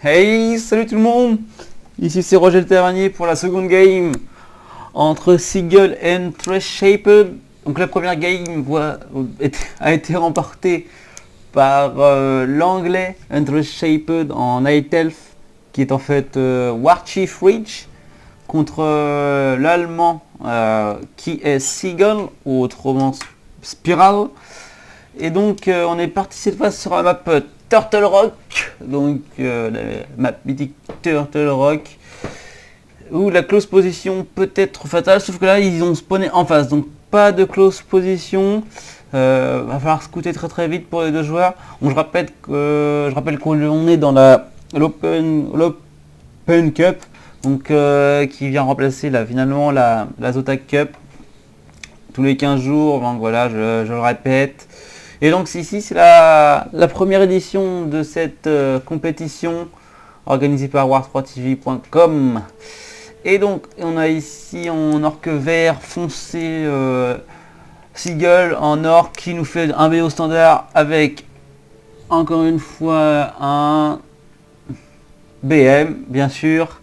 Hey, salut tout le monde. Ici c'est Roger le Tavernier pour la seconde game entre Seagull et Trash Shaped. Donc la première game a été remportée par l'anglais Trash Shaped en Night Elf, qui est en fait Warchief Ridge, contre l'allemand qui est Seagull, ou autrement Spiral. Et donc on est parti cette fois sur la map Turtle Rock, donc la map mythique Turtle Rock, où la close position peut être fatale, sauf que là ils ont spawné en face, donc pas de close position. Va falloir scouter très vite pour les deux joueurs. Donc, je rappelle qu'on est dans l'Open Cup, donc qui vient remplacer finalement la Zotac Cup tous les 15 jours. Donc voilà, je le répète. Et donc ici c'est la première édition de cette compétition organisée par war3tv.com. Et donc on a ici en orque vert foncé Seagull en or qui nous fait un BO standard avec encore une fois un BM bien sûr.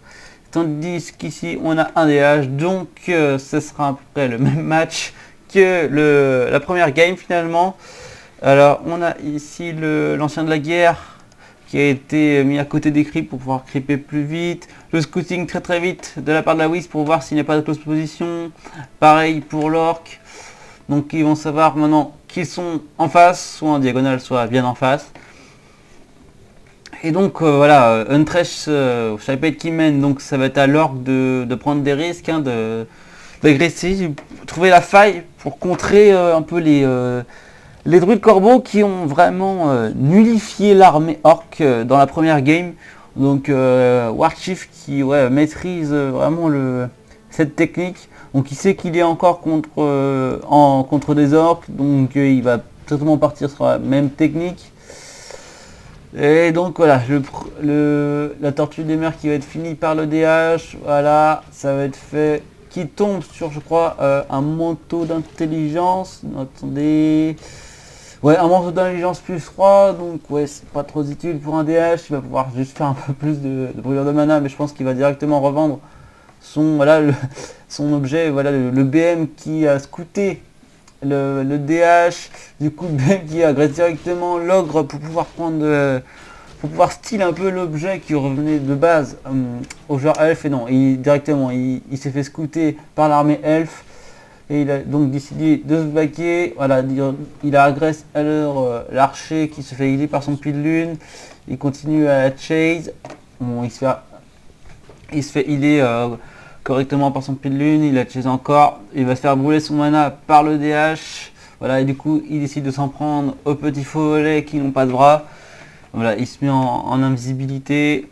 Tandis qu'ici on a un DH, donc ce sera à peu près le même match que la première game finalement. Alors on a ici l'ancien de la guerre qui a été mis à côté des creeps pour pouvoir creeper plus vite. Le scouting très vite de la part de la WIS pour voir s'il n'y a pas de close position. Pareil pour l'orque. Donc ils vont savoir maintenant qu'ils sont en face, soit en diagonale, soit bien en face. Et donc voilà, Untresh Shaped qui mène, donc ça va être à l'orque de prendre des risques, d'agresser, trouver la faille pour contrer un peu les druides corbeaux qui ont vraiment nullifié l'armée orc dans la première game. Donc Warchief qui maîtrise vraiment cette technique. Donc il sait qu'il est encore contre des orcs. Donc il va totalement partir sur la même technique. Et donc voilà, la tortue des mers qui va être finie par le DH. Voilà, ça va être fait. Qui tombe sur, je crois, un manteau d'intelligence. Attendez... Ouais, un manteau d'intelligence plus 3, donc ouais, c'est pas trop utile pour un DH, il va pouvoir juste faire un peu plus de brûlure de mana, mais je pense qu'il va directement revendre son objet, voilà, le BM qui a scouté le DH, du coup le BM qui agresse directement l'ogre pour pouvoir pour pouvoir steal un peu l'objet qui revenait de base au joueur elfe, et non, directement il s'est fait scouter par l'armée elfe. Et il a donc décidé de se baquer. Voilà, il agresse alors l'archer qui se fait healer par son puits de lune. Il continue à la chase. Bon, il se fait healer correctement par son puits de lune. Il la chase encore. Il va se faire brûler son mana par le DH. Voilà, et du coup, il décide de s'en prendre aux petits follets qui n'ont pas de bras. Voilà, il se met en invisibilité,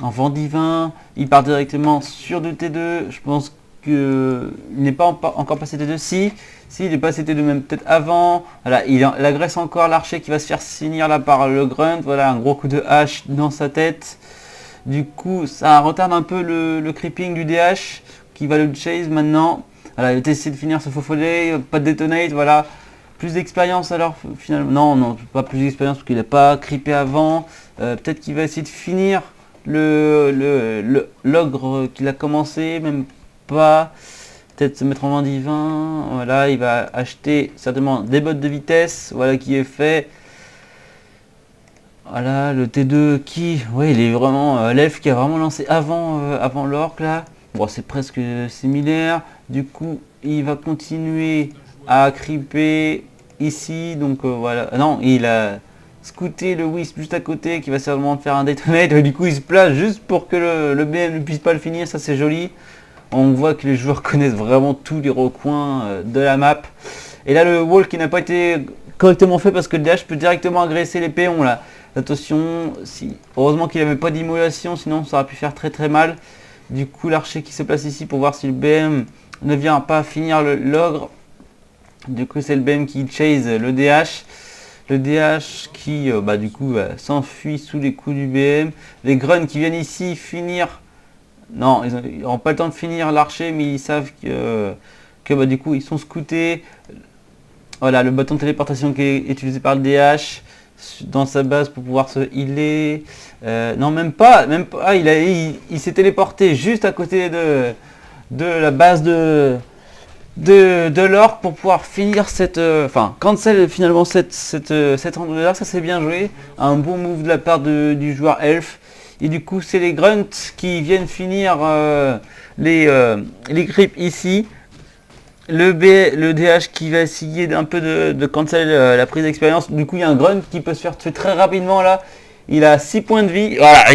en vent divin. Il part directement sur du T2. Je pense qu'il n'est pas encore passé T2, si il est passé T2 même peut-être avant. Voilà, il agresse encore l'archer qui va se faire finir là par le grunt. Voilà, un gros coup de hache dans sa tête. Du coup ça retarde un peu le creeping du DH qui va le chase maintenant. Voilà, il va essayer de finir ce faux follet, pas de detonate. Voilà, plus d'expérience alors finalement. Non, pas plus d'expérience parce qu'il n'a pas creepé avant. Peut-être qu'il va essayer de finir l'ogre qu'il a commencé, même pas, peut-être se mettre en main divin. Voilà, il va acheter certainement des bottes de vitesse, voilà qui est fait. Voilà, le T2 qui, il est vraiment l'elfe qui a vraiment lancé avant l'orc là. Bon, c'est presque similaire. Du coup, il va continuer à creeper ici. Donc voilà, non, il a scouté le Wisp juste à côté qui va certainement faire un detonate. Du coup, il se place juste pour que le BM ne puisse pas le finir. Ça, c'est joli. On voit que les joueurs connaissent vraiment tous les recoins de la map. Et là, le wall qui n'a pas été correctement fait parce que le DH peut directement agresser les péons là. Attention, heureusement qu'il n'avait pas d'immolation, sinon ça aurait pu faire très mal. Du coup, l'archer qui se place ici pour voir si le BM ne vient pas finir l'ogre. Du coup, c'est le BM qui chase le DH. Le DH qui, du coup, s'enfuit sous les coups du BM. Les grunts qui viennent ici finir. Non, ils n'auront pas le temps de finir l'archer, mais ils savent que du coup ils sont scoutés. Voilà, le bâton de téléportation qui est utilisé par le DH. dans sa base pour pouvoir se healer. Non, même pas. Il s'est téléporté juste à côté de la base de l'orc pour pouvoir finir cette... cancel finalement cette randonnée-là. Ça c'est bien joué. Un bon move de la part du joueur elf. Et du coup c'est les grunts qui viennent finir les creeps ici. Le DH qui va essayer d'un peu de cancel la prise d'expérience. Du coup il y a un grunt qui peut se faire tuer très rapidement là. Il a 6 points de vie. Voilà,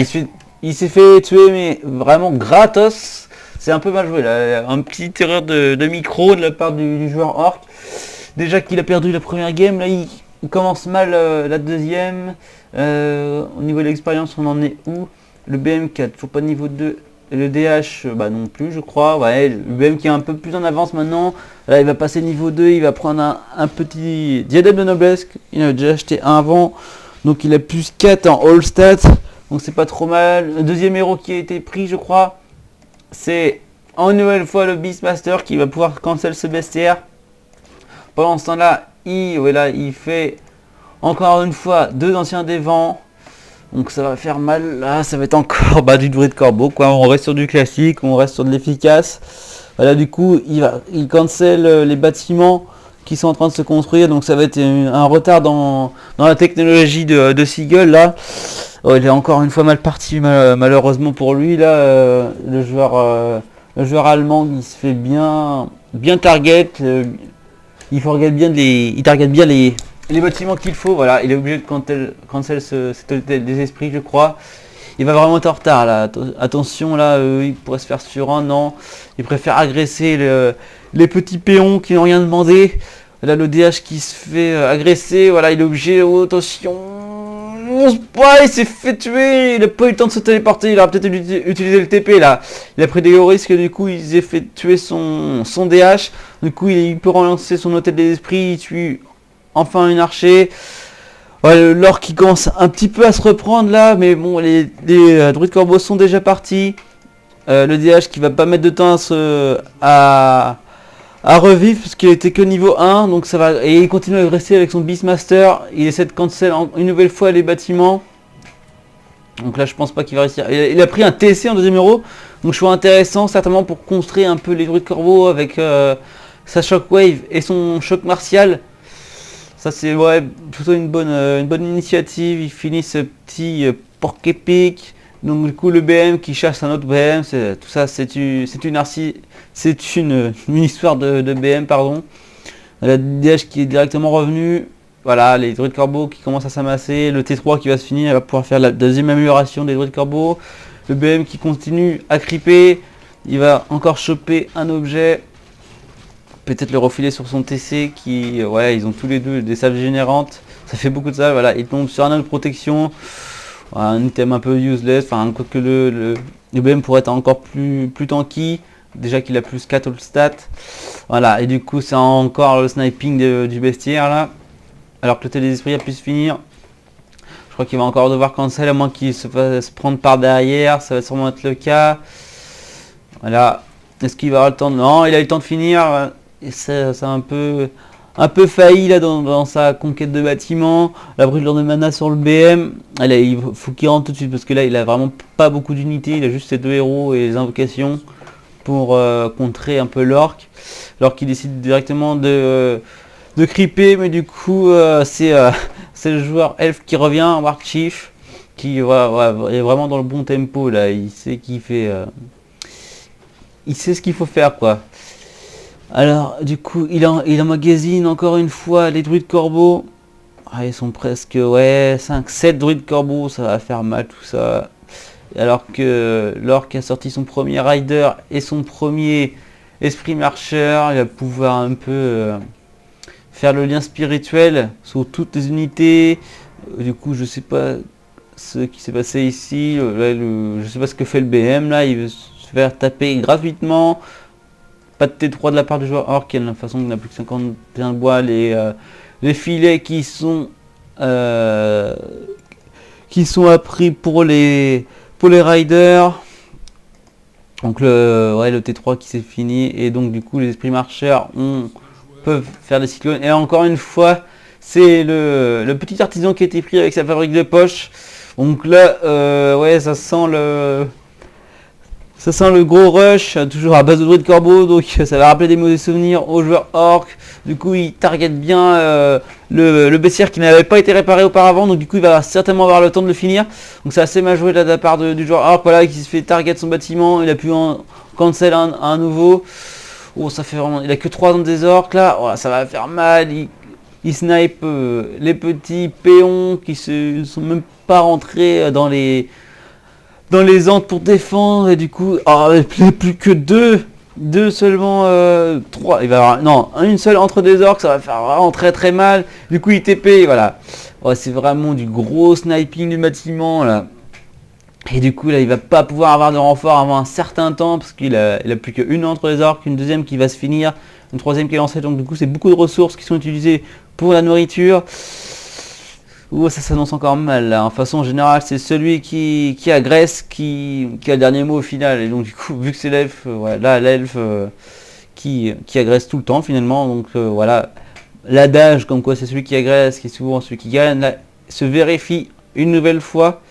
il s'est fait tuer mais vraiment gratos. C'est un peu mal joué là. Un petit erreur de micro de la part du joueur orc. Déjà qu'il a perdu la première game, là il commence mal la deuxième. Au niveau de l'expérience on en est où? Le BM4, faut pas de niveau 2. Le DH, bah non plus je crois. Ouais, le BM qui est un peu plus en avance maintenant. Là il va passer niveau 2, il va prendre un petit diadème de noblesse. Il a déjà acheté un avant. Donc il a plus 4 en all stats. Donc c'est pas trop mal. Le deuxième héros qui a été pris je crois. C'est en nouvelle fois le Beastmaster qui va pouvoir cancel ce bestiaire. Pendant ce temps-là, il fait encore une fois 2 anciens des vents. Donc ça va faire mal. Là, ça va être encore du druide corbeau quoi. On reste sur du classique, on reste sur de l'efficace. Voilà, du coup, il cancel les bâtiments qui sont en train de se construire. Donc ça va être un retard dans la technologie de Seagull là. Oh, il est encore une fois mal parti malheureusement pour lui là. Le joueur allemand il se fait bien target. Il target bien les bâtiments qu'il faut. Voilà, il est obligé de cancel cet hôtel des esprits je crois. Il va vraiment être en retard là. Attention là, il pourrait se faire sur un. Non, il préfère agresser les petits péons qui n'ont rien demandé. Là le DH qui se fait agresser. Voilà, il est obligé. Oh, attention. Il s'est fait tuer, il n'a pas eu le temps de se téléporter, il aurait peut-être utilisé le TP là. Il a pris des hauts risques, du coup il s'est fait tuer son DH. Du coup il peut relancer son hôtel des esprits, il tue enfin une archer. Ouais, l'orc qui commence un petit peu à se reprendre là, mais bon les druides corbeaux sont déjà partis. Le DH qui va pas mettre de temps à revivre parce qu'il était que niveau 1, donc ça va, et il continue à agresser avec son Beastmaster. Il essaie de cancel une nouvelle fois les bâtiments, donc là je pense pas qu'il va réussir. Il a pris un TC en deuxième héros, donc choix intéressant certainement pour construire un peu les druides corbeaux avec sa shockwave et son choc martial. Ça c'est plutôt une bonne initiative. Il finit ce petit porc épique. Donc du coup le BM qui chasse un autre BM, tout ça c'est une histoire de BM pardon. La DH qui est directement revenu. Voilà, les druides corbeaux qui commencent à s'amasser. Le T3 qui va se finir, il va pouvoir faire la deuxième amélioration des druides corbeaux. Le BM qui continue à creeper. Il va encore choper un objet. Peut-être le refiler sur son TC qui... ils ont tous les deux des salves générantes. Ça fait beaucoup de salves. Voilà, il tombe sur un autre protection. Un item un peu useless, quoique le BM pourrait être encore plus tanky, déjà qu'il a plus 4 all stats. Voilà, et du coup c'est encore le sniping du bestiaire là, alors que le télésesprit a pu se finir. Je crois qu'il va encore devoir cancel à moins qu'il se fasse prendre par derrière, ça va sûrement être le cas. Voilà, est-ce qu'il va avoir le temps de... Non, il a eu le temps de finir, et ça un peu failli là dans sa conquête de bâtiment. La brûlure de mana sur le BM. Là, il faut qu'il rentre tout de suite parce que là il a vraiment pas beaucoup d'unités. Il a juste ses 2 héros et les invocations pour contrer un peu l'orc. Alors qu'il décide directement de creeper, mais du coup c'est le joueur elf qui revient, Wark Chief, qui est vraiment dans le bon tempo là. Il sait qu'il fait, il sait ce qu'il faut faire quoi. Alors du coup il emmagasine encore une fois les druides corbeaux. Ils sont presque 5-7 druides corbeaux, ça va faire mal tout ça. Alors que l'orc a sorti son premier rider et son premier esprit marcheur, il va pouvoir un peu faire le lien spirituel sur toutes les unités. Du coup je sais pas ce qui s'est passé ici. Je sais pas ce que fait le BM là, il veut se faire taper gratuitement. Pas de T3 de la part du joueur orc, de la façon qu'il n'a plus que 51 de bois. Les filets qui sont appris pour les riders. Donc le T3 qui s'est fini, et donc du coup les esprits marcheurs peuvent faire des cyclones. Et encore une fois c'est le petit artisan qui a été pris avec sa fabrique de poche. Donc là, ouais, ça sent le gros rush, toujours à base de druide corbeau, donc ça va rappeler des mauvais souvenirs aux joueurs orc. Du coup, il target bien le bestiaire qui n'avait pas été réparé auparavant, donc du coup, il va certainement avoir le temps de le finir. Donc c'est assez mal joué de la part du joueur orc, voilà, qui se fait target son bâtiment, il a pu en cancel un nouveau. Oh, ça fait vraiment, il a que 3 dans des orcs là, oh, ça va faire mal. Il snipe les petits péons qui ne sont même pas rentrés dans les antres pour défendre, et du coup, oh, plus que deux seulement, 3, il va y avoir, non, une seule entre des orques, ça va faire vraiment très très mal. Du coup il TP, voilà. Oh, c'est vraiment du gros sniping du bâtiment là. Et du coup là il va pas pouvoir avoir de renfort avant un certain temps, parce qu'il a plus qu'une entre les orques, une deuxième qui va se finir, une troisième qui est lancée, donc du coup c'est beaucoup de ressources qui sont utilisées pour la nourriture. Ouh, ça s'annonce encore mal là. En façon générale, c'est celui qui agresse qui a le dernier mot au final. Et donc du coup, vu que c'est l'elfe, voilà, l'elfe qui agresse tout le temps finalement. Donc voilà, l'adage comme quoi c'est celui qui agresse qui est souvent celui qui gagne, là, se vérifie une nouvelle fois.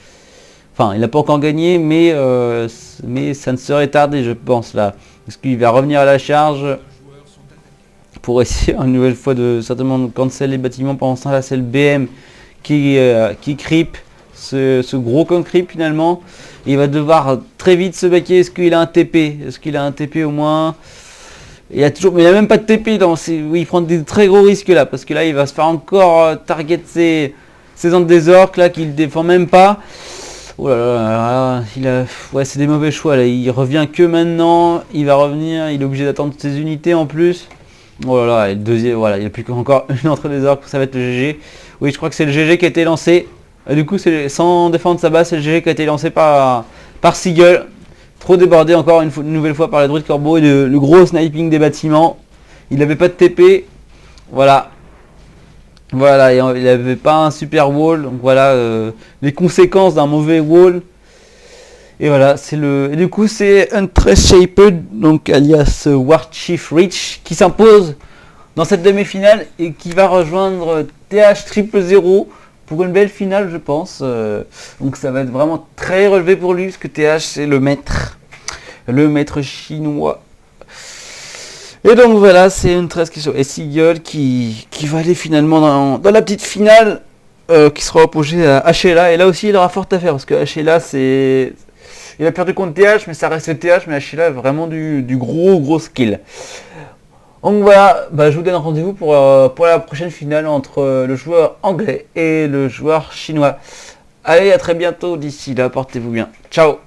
Enfin, il n'a pas encore gagné, mais ça ne serait tardé, je pense là. Parce qu'il va revenir à la charge pour essayer une nouvelle fois de certainement cancel les bâtiments. Pendant ça, là c'est le BM qui creep, ce gros con creep finalement. Et il va devoir très vite se baquer. Est-ce qu'il a un TP? Est-ce qu'il a un TP au moins? Il y a toujours, mais il n'y a même pas de TP dans oui, il prend des très gros risques là, parce que là il va se faire encore target ses antres des orques là qu'il défend même pas. Oh là là, ouais, c'est des mauvais choix là. Il revient que maintenant, il va revenir, il est obligé d'attendre ses unités en plus. Oh là là, et le deuxième, voilà, il n'y a plus qu'encore une entre les orques, ça va être le GG. Oui, je crois que c'est le GG qui a été lancé. Et du coup, sans défendre sa base, c'est le GG qui a été lancé par Seagull. Trop débordé encore une nouvelle fois par les druides corbeaux et le gros sniping des bâtiments. Il n'avait pas de TP. Voilà. Voilà, et il n'avait pas un super wall. Donc voilà, les conséquences d'un mauvais wall. Et voilà, et du coup c'est Untreshaped, donc alias War Chief Rich, qui s'impose dans cette demi-finale et qui va rejoindre TH 000 pour une belle finale, je pense. Donc ça va être vraiment très relevé pour lui, parce que TH c'est le maître chinois. Et donc voilà, c'est une 13 question. Et Seagull qui va aller finalement dans la petite finale, qui sera opposée à Ashela. Et là aussi il aura fort à faire, parce que Ashela il a perdu contre TH, mais ça reste TH, mais Ashela a vraiment du gros skill. Donc voilà, je vous donne rendez-vous pour la prochaine finale entre le joueur anglais et le joueur chinois. Allez, à très bientôt, d'ici là, portez-vous bien. Ciao.